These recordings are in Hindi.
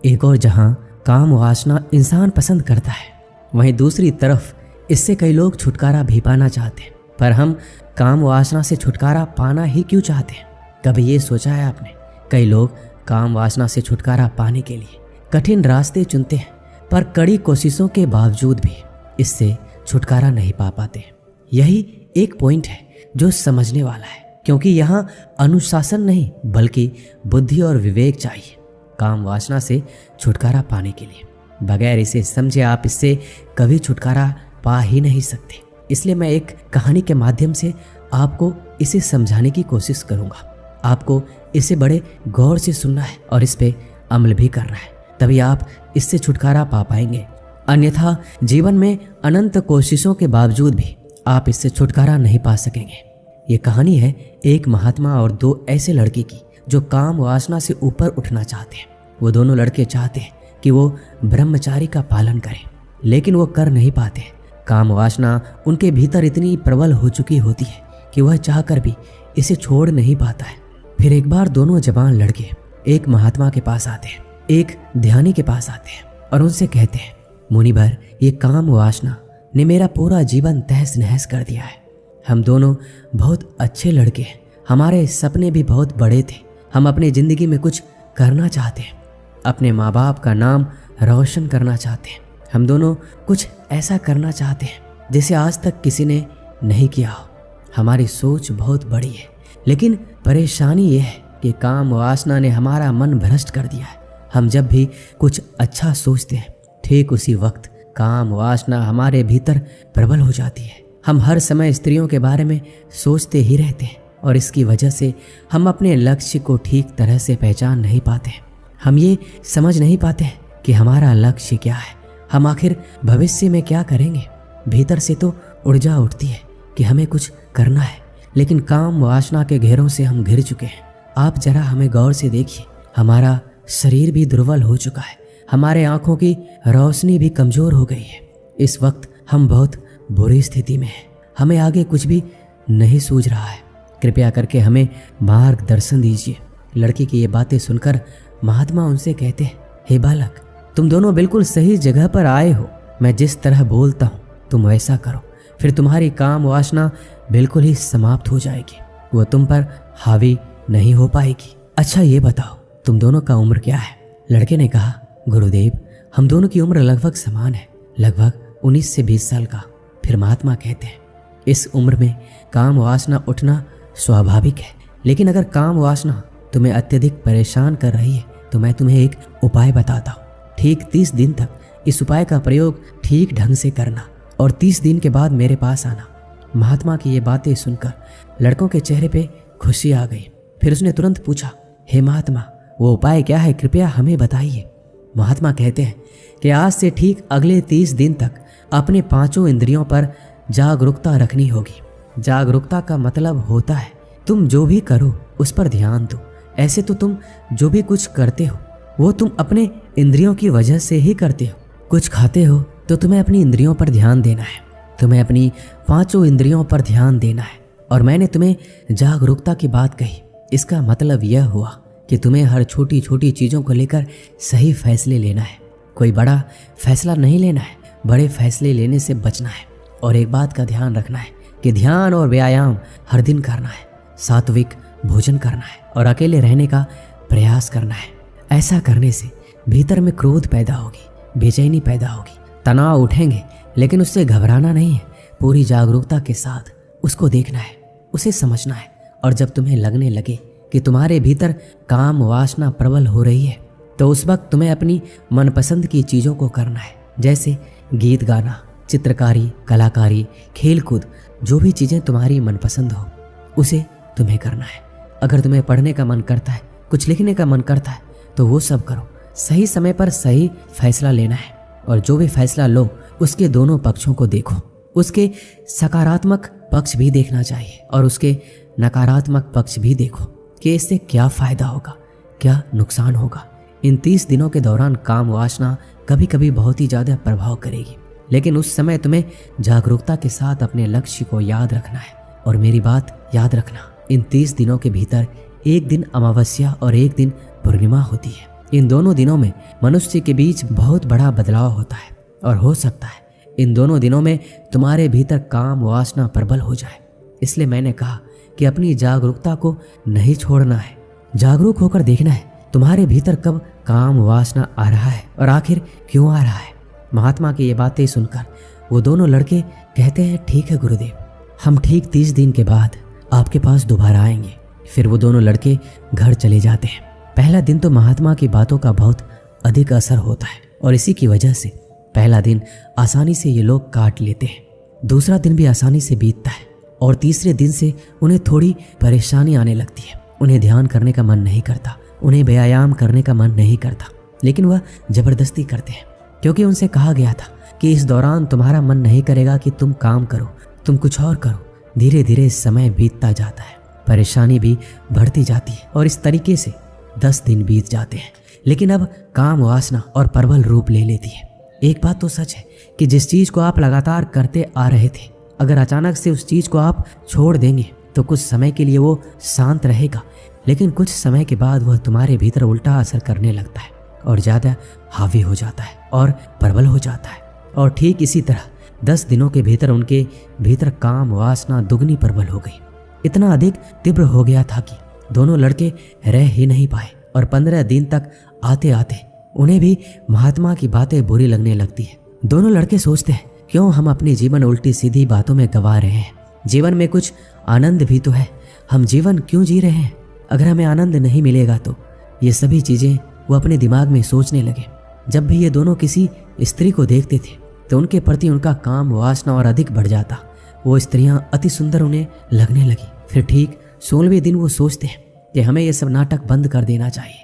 एक और जहां काम वासना इंसान पसंद करता है, वहीं दूसरी तरफ इससे कई लोग छुटकारा भी पाना चाहते हैं। पर हम काम वासना से छुटकारा पाना ही क्यों चाहते हैं? कभी ये सोचा है आपने? कई लोग काम वासना से छुटकारा पाने के लिए कठिन रास्ते चुनते हैं, पर कड़ी कोशिशों के बावजूद भी इससे छुटकारा नहीं पा पाते। यही एक पॉइंट है जो समझने वाला है, क्योंकि यहाँ अनुशासन नहीं बल्कि बुद्धि और विवेक चाहिए काम वासना से छुटकारा पाने के लिए। बगैर इसे समझे आप इससे कभी छुटकारा पा ही नहीं सकते। इसलिए मैं एक कहानी के माध्यम से आपको इसे समझाने की कोशिश करूंगा। आपको इसे बड़े गौर से सुनना है और इस पे अमल भी करना है, तभी आप इससे छुटकारा पा पाएंगे। अन्यथा जीवन में अनंत कोशिशों के बावजूद भी आप इससे छुटकारा नहीं पा सकेंगे। ये कहानी है एक महात्मा और दो ऐसे लड़के की जो काम वासना से ऊपर उठना चाहते हैं। वो दोनों लड़के चाहते हैं कि वो ब्रह्मचारी का पालन करें, लेकिन वो कर नहीं पाते। काम वासना उनके भीतर इतनी प्रबल हो चुकी होती है कि वह चाहकर भी इसे छोड़ नहीं पाता है। फिर एक बार दोनों जवान लड़के एक महात्मा के पास आते हैं, एक ध्यानी के पास आते हैं और उनसे कहते हैं, मुनिवर, ये काम वासना ने मेरा पूरा जीवन तहस नहस कर दिया है। हम दोनों बहुत अच्छे लड़के हैं, हमारे सपने भी बहुत बड़े थे। हम अपनी ज़िंदगी में कुछ करना चाहते हैं, अपने माँ बाप का नाम रोशन करना चाहते हैं। हम दोनों कुछ ऐसा करना चाहते हैं जिसे आज तक किसी ने नहीं किया हो। हमारी सोच बहुत बड़ी है, लेकिन परेशानी यह है कि काम वासना ने हमारा मन भ्रष्ट कर दिया है। हम जब भी कुछ अच्छा सोचते हैं, ठीक उसी वक्त काम वासना हमारे भीतर प्रबल हो जाती है। हम हर समय स्त्रियों के बारे में सोचते ही रहते हैं और इसकी वजह से हम अपने लक्ष्य को ठीक तरह से पहचान नहीं पाते हैं। हम ये समझ नहीं पाते हैं कि हमारा लक्ष्य क्या है, हम आखिर भविष्य में क्या करेंगे। भीतर से तो ऊर्जा उठती है कि हमें कुछ करना है, लेकिन काम वासना के घेरों से हम घिर चुके हैं। आप जरा हमें गौर से देखिए, हमारा शरीर भी दुर्बल हो चुका है, हमारे आंखों की रोशनी भी कमजोर हो गई है। इस वक्त हम बहुत बुरी स्थिति में हैं, हमें आगे कुछ भी नहीं सूझ रहा है। कृपया करके हमें मार्गदर्शन दीजिए। लड़की की ये बातें सुनकर महात्मा उनसे कहते हैं, हे बालक, तुम दोनों बिल्कुल सही जगह पर आए हो। मैं जिस तरह बोलता हूँ तुम वैसा करो, फिर तुम्हारी काम वासना बिल्कुल ही समाप्त हो जाएगी, वो तुम पर हावी नहीं हो पाएगी। अच्छा ये बताओ, तुम दोनों का उम्र क्या है? लड़के ने कहा, गुरुदेव, हम दोनों की उम्र लगभग समान है, लगभग 19 से 20 साल का। फिर महात्मा कहते हैं, इस उम्र में काम वासना उठना स्वाभाविक है, लेकिन अगर काम वासना तुम्हें अत्यधिक परेशान कर रही है तो मैं तुम्हें एक उपाय बताता हूँ। ठीक 30 दिन तक इस उपाय का प्रयोग ठीक ढंग से करना और 30 दिन के बाद मेरे पास आना। महात्मा की ये बातें सुनकर लड़कों के चेहरे पे खुशी आ गई। फिर उसने तुरंत पूछा, हे महात्मा, वो उपाय क्या है, कृपया हमें बताइए। महात्मा कहते हैं कि आज से ठीक अगले 30 दिन तक अपने 5 इंद्रियों पर जागरूकता रखनी होगी। जागरूकता का मतलब होता है तुम जो भी करो उस पर ध्यान दो। ऐसे तो तुम जो भी कुछ करते हो वो तुम अपने इंद्रियों की वजह से ही करते हो। कुछ खाते हो तो तुम्हें अपनी इंद्रियों पर ध्यान देना है, तुम्हें अपनी 5 इंद्रियों पर ध्यान देना है। और मैंने तुम्हें जागरूकता की बात कही, इसका मतलब यह हुआ कि तुम्हें हर छोटी छोटी चीज़ों को लेकर सही फैसले लेना है। कोई बड़ा फैसला नहीं लेना है, बड़े फैसले लेने से बचना है। और एक बात का ध्यान रखना है कि ध्यान और व्यायाम हर दिन करना है, सात्विक भोजन करना है और अकेले रहने का प्रयास करना है। ऐसा करने से भीतर में क्रोध पैदा होगी, बेचैनी पैदा होगी, तनाव उठेंगे, लेकिन उससे घबराना नहीं है। पूरी जागरूकता के साथ उसको देखना है, उसे समझना है। और जब तुम्हें लगने लगे कि तुम्हारे भीतर काम वासना प्रबल हो रही है तो उस वक्त तुम्हें अपनी मनपसंद की चीज़ों को करना है, जैसे गीत गाना, चित्रकारी, कलाकारी, खेलकूद, जो भी चीज़ें तुम्हारी मनपसंद हो उसे तुम्हें करना है। अगर तुम्हें पढ़ने का मन करता है, कुछ लिखने का मन करता है तो वो सब करो। सही समय पर सही फैसला लेना है और जो भी फैसला लो उसके दोनों पक्षों को देखो। उसके सकारात्मक पक्ष भी देखना चाहिए और उसके नकारात्मक पक्ष भी देखो कि इससे क्या फ़ायदा होगा, क्या नुकसान होगा। इन 30 दिनों के दौरान काम वासना कभी कभी बहुत ही ज़्यादा प्रभाव करेगी, लेकिन उस समय तुम्हें जागरूकता के साथ अपने लक्ष्य को याद रखना है। और मेरी बात याद रखना, इन 30 दिनों के भीतर एक दिन अमावस्या और एक दिन पूर्णिमा होती है। इन दोनों दिनों में मनुष्य के बीच बहुत बड़ा बदलाव होता है और हो सकता है इन दोनों दिनों में तुम्हारे भीतर काम वासना प्रबल हो जाए। इसलिए मैंने कहा कि अपनी जागरूकता को नहीं छोड़ना है। जागरूक होकर देखना है तुम्हारे भीतर कब काम वासना आ रहा है और आखिर क्यों आ रहा है। महात्मा की ये बातें सुनकर वो दोनों लड़के कहते हैं, ठीक है गुरुदेव, हम ठीक 30 दिन के बाद आपके पास दोबारा आएंगे। फिर वो दोनों लड़के घर चले जाते हैं। पहला दिन तो महात्मा की बातों का बहुत अधिक असर होता है और इसी की वजह से पहला दिन आसानी से ये लोग काट लेते हैं। दूसरा दिन भी आसानी से बीतता है और तीसरे दिन से उन्हें थोड़ी परेशानी आने लगती है। उन्हें ध्यान करने का मन नहीं करता, उन्हें व्यायाम करने का मन नहीं करता, लेकिन वह जबरदस्ती करते हैं क्योंकि उनसे कहा गया था कि इस दौरान तुम्हारा मन नहीं करेगा कि तुम काम करो, तुम कुछ और करो। धीरे धीरे समय बीतता जाता है, परेशानी भी बढ़ती जाती है और इस तरीके से 10 दिन बीत जाते हैं। लेकिन अब काम वासना और प्रबल रूप ले लेती है। एक बात तो सच है कि जिस चीज को आप लगातार करते आ रहे थे, अगर अचानक से उस चीज को आप छोड़ देंगे तो कुछ समय के लिए वो शांत रहेगा, लेकिन कुछ समय के बाद वह तुम्हारे भीतर उल्टा असर करने लगता है और ज्यादा हावी हो जाता है और प्रबल हो जाता है। और ठीक इसी तरह 10 दिनों के भीतर उनके भीतर काम वासना दुगनी प्रबल हो गई। इतना अधिक तीव्र हो गया था कि दोनों लड़के रह ही नहीं पाए और 15 दिन तक आते आते उन्हें भी महात्मा की बातें बुरी लगने लगती है। दोनों लड़के सोचते हैं, क्यों हम अपनी जीवन उल्टी सीधी बातों में गवा रहे हैं। जीवन में कुछ आनंद भी तो है, हम जीवन क्यों जी रहे हैं। अगर हमें आनंद नहीं मिलेगा तो ये सभी चीजें वो अपने दिमाग में सोचने लगे। जब भी ये दोनों किसी स्त्री को देखते थे तो उनके प्रति उनका काम वासना और अधिक बढ़ जाता। वो स्त्रियां अति सुंदर उन्हें लगने लगी। फिर ठीक 16वें दिन वो सोचते हैं कि हमें ये सब नाटक बंद कर देना चाहिए,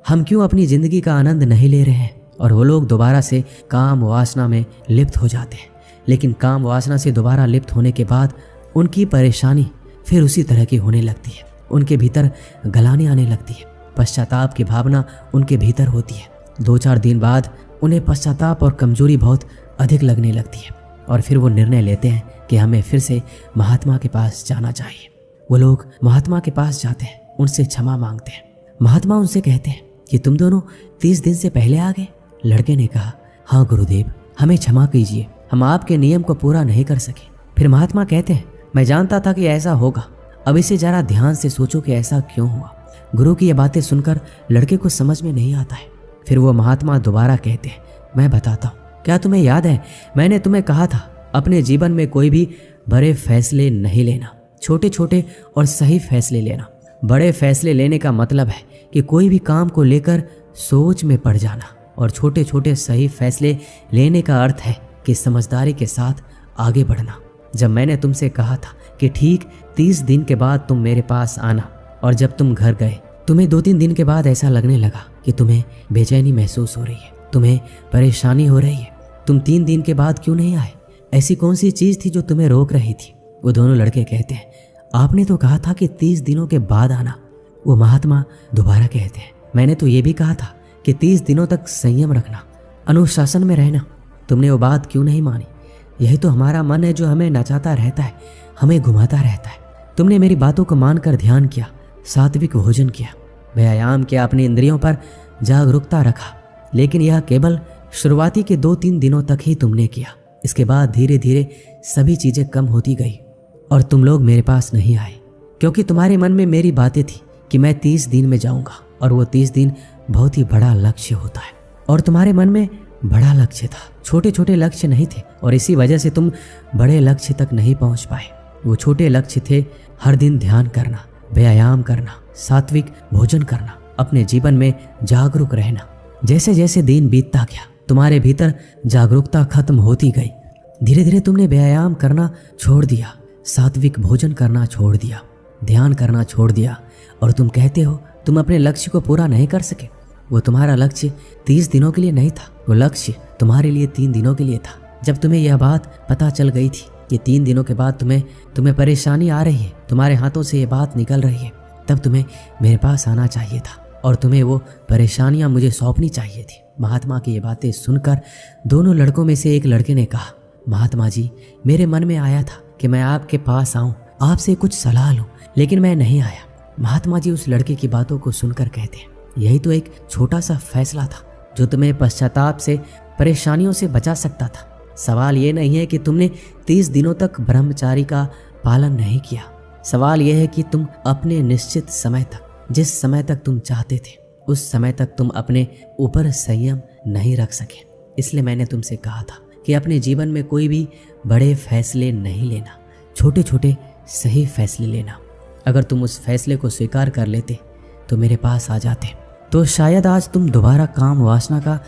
हम क्यों अपनी जिंदगी का आनंद नहीं ले रहे हैं। और वो लोग दोबारा से काम वासना में लिप्त हो जाते हैं। लेकिन काम वासना से दोबारा लिप्त होने के बाद उनकी परेशानी फिर उसी तरह की होने लगती है। उनके भीतर गलानी आने लगती है, पश्चाताप की भावना उनके भीतर होती है। 2-4 दिन बाद उन्हें पश्चाताप और कमजोरी बहुत अधिक लगने लगती है और फिर वो निर्णय लेते हैं कि हमें फिर से महात्मा के पास जाना चाहिए। वो लोग महात्मा के पास जाते हैं, उनसे क्षमा मांगते हैं। महात्मा उनसे कहते हैं कि तुम दोनों 30 दिन से पहले आ गए। लड़के ने कहा, हाँ गुरुदेव, हमें क्षमा कीजिए, हम आपके नियम को पूरा नहीं कर सके। फिर महात्मा कहते हैं, मैं जानता था कि ऐसा होगा, अब इसे जरा ध्यान से सोचो कि ऐसा क्यों हुआ। गुरु की ये बातें सुनकर लड़के को समझ में नहीं आता है। फिर वो महात्मा दोबारा कहते हैं, मैं बताता हूँ, क्या तुम्हें याद है मैंने तुम्हें कहा था अपने जीवन में कोई भी बड़े फैसले नहीं लेना, छोटे छोटे और सही फैसले लेना। बड़े फैसले लेने का मतलब है कि कोई भी काम को लेकर सोच में पड़ जाना, और छोटे छोटे सही फैसले लेने का अर्थ है कि समझदारी के साथ आगे बढ़ना। जब मैंने तुमसे कहा था कि ठीक 30 दिन के बाद तुम मेरे पास आना, और जब तुम घर गए तुम्हें 2-3 दिन के बाद ऐसा लगने लगा कि तुम्हें बेचैनी महसूस हो रही है, तुम्हें परेशानी हो रही है, तुम 3 दिन के बाद क्यों नहीं आए? ऐसी कौन सी चीज थी जो तुम्हें रोक रही थी? वो दोनों लड़के कहते हैं, आपने तो कहा था कि 30 दिनों के बाद आना। वो महात्मा दोबारा कहते हैं, मैंने तो ये भी कहा था कि 30 दिनों तक संयम रखना, अनुशासन में रहना। तुमने वो बात क्यों नहीं मानी? यही तो हमारा मन है जो हमें नचाता रहता है, हमें घुमाता रहता है। तुमने मेरी बातों को मानकर ध्यान किया, सात्विक भोजन किया, व्यायाम किया, अपनी इंद्रियों पर जागरूकता रखा, लेकिन यह केवल शुरुआती के 2-3 दिनों तक ही तुमने किया। इसके बाद धीरे धीरे सभी चीजें कम होती गई और तुम लोग मेरे पास नहीं आए, क्योंकि तुम्हारे मन में मेरी बातें थी कि मैं 30 दिन में जाऊंगा, और वो 30 दिन बहुत ही बड़ा लक्ष्य होता है। और तुम्हारे मन में बड़ा लक्ष्य था, छोटे छोटे लक्ष्य नहीं थे, और इसी वजह से तुम बड़े लक्ष्य तक नहीं पहुंच पाए। वो छोटे लक्ष्य थे हर दिन ध्यान करना, व्यायाम करना, सात्विक भोजन करना, अपने जीवन में जागरूक रहना। जैसे जैसे दिन बीतता गया तुम्हारे भीतर जागरूकता खत्म होती गई। धीरे धीरे तुमने व्यायाम करना छोड़ दिया, सात्विक भोजन करना छोड़ दिया, ध्यान करना छोड़ दिया, और तुम कहते हो तुम अपने लक्ष्य को पूरा नहीं कर सके। वो तुम्हारा लक्ष्य 30 दिनों के लिए नहीं था, वो लक्ष्य तुम्हारे लिए 3 दिनों के लिए था। जब तुम्हें यह बात पता चल गई थी कि 3 दिनों के बाद तुम्हें परेशानी आ रही है, तुम्हारे हाथों से ये बात निकल रही है, तब तुम्हें मेरे पास आना चाहिए था और तुम्हें वो परेशानियां मुझे सौंपनी चाहिए थी। महात्मा की ये बातें सुनकर दोनों लड़कों में से एक लड़के ने कहा, महात्मा जी, मेरे मन में आया था कि मैं आपके पास आऊं, आपसे कुछ सलाह लूं, लेकिन मैं नहीं आया। महात्मा जी उस लड़के की बातों को सुनकर कहते हैं, यही तो एक छोटा सा फैसला था जो तुम्हें पश्चाताप से, परेशानियों से बचा सकता था। सवाल ये नहीं है कि तुमने 30 दिनों तक ब्रह्मचारी का पालन नहीं किया। सवाल यह है कि तुम अपने निश्चित समय तक, जिस समय तक तुम चाहते थे, उस समय तक तुम अपने ऊपर संयम नहीं रख सके। इसलिए मैंने तुमसे कहा था कि अपने जीवन में कोई भी बड़े फैसले नहीं लेना, छोटे छोटे सही फैसले लेना। अगर तुम उस फैसले को स्वीकार कर लेते तो मेरे पास आ जाते, तो शायद आज तुम दोबारा काम वासना का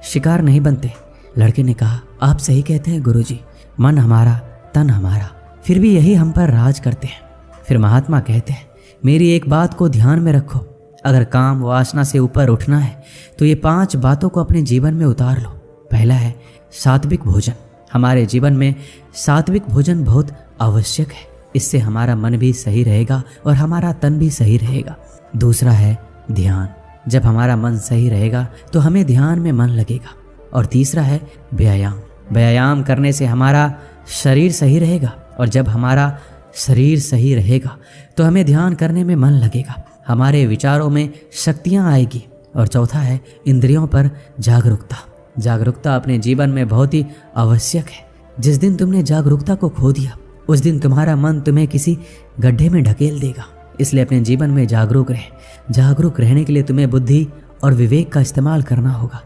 शिकार नहीं बनते। लड़के ने कहा, आप सही कहते हैं गुरुजी, मन हमारा तन हमारा, फिर भी यही हम पर राज करते हैं। फिर महात्मा कहते हैं, मेरी एक बात को ध्यान में रखो, अगर काम वासना से ऊपर उठना है तो ये 5 बातों को अपने जीवन में उतार लो। पहला है सात्विक भोजन। हमारे जीवन में सात्विक भोजन बहुत आवश्यक है, इससे हमारा मन भी सही रहेगा और हमारा तन भी सही रहेगा। दूसरा है ध्यान। जब हमारा मन सही रहेगा तो हमें ध्यान में मन लगेगा। और तीसरा है व्यायाम। व्यायाम करने से हमारा शरीर सही रहेगा, और जब हमारा शरीर सही रहेगा तो हमें ध्यान करने में मन लगेगा, हमारे विचारों में शक्तियाँ आएगी। और चौथा है इंद्रियों पर जागरूकता। जागरूकता अपने जीवन में बहुत ही आवश्यक है। जिस दिन तुमने जागरूकता को खो दिया, उस दिन तुम्हारा मन तुम्हें किसी गड्ढे में ढकेल देगा। इसलिए अपने जीवन में जागरूक रहे। जागरूक रहने के लिए तुम्हें बुद्धि और विवेक का इस्तेमाल करना होगा।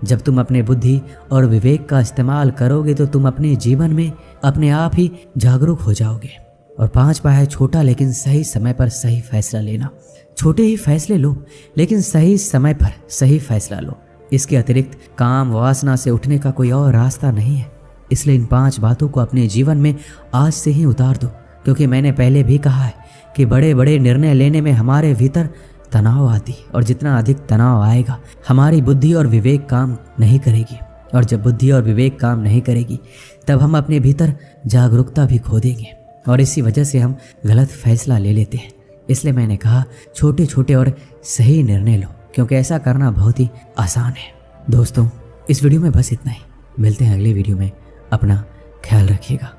जब तुम अपने बुद्धि और विवेक का इस्तेमाल करोगे तो तुम अपने जीवन में अपने आप ही जागरूक हो जाओगे। और 5वां है छोटा लेकिन सही समय पर सही फैसला लेना। छोटे ही फैसले लो, लेकिन सही समय पर सही फैसला लो। इसके अतिरिक्त काम वासना से उठने का कोई और रास्ता नहीं है। इसलिए इन 5 बातों को अपने जीवन में आज से ही उतार दो, क्योंकि मैंने पहले भी कहा है कि बड़े बड़े निर्णय लेने में हमारे भीतर तनाव आती, और जितना अधिक तनाव आएगा हमारी बुद्धि और विवेक काम नहीं करेगी। और जब बुद्धि और विवेक काम नहीं करेगी तब हम अपने भीतर जागरूकता भी खो देंगे, और इसी वजह से हम गलत फैसला ले लेते हैं। इसलिए मैंने कहा छोटे छोटे और सही निर्णय लो, क्योंकि ऐसा करना बहुत ही आसान है। दोस्तों, इस वीडियो में बस इतना ही। मिलते हैं अगले वीडियो में। अपना ख्याल रखिएगा।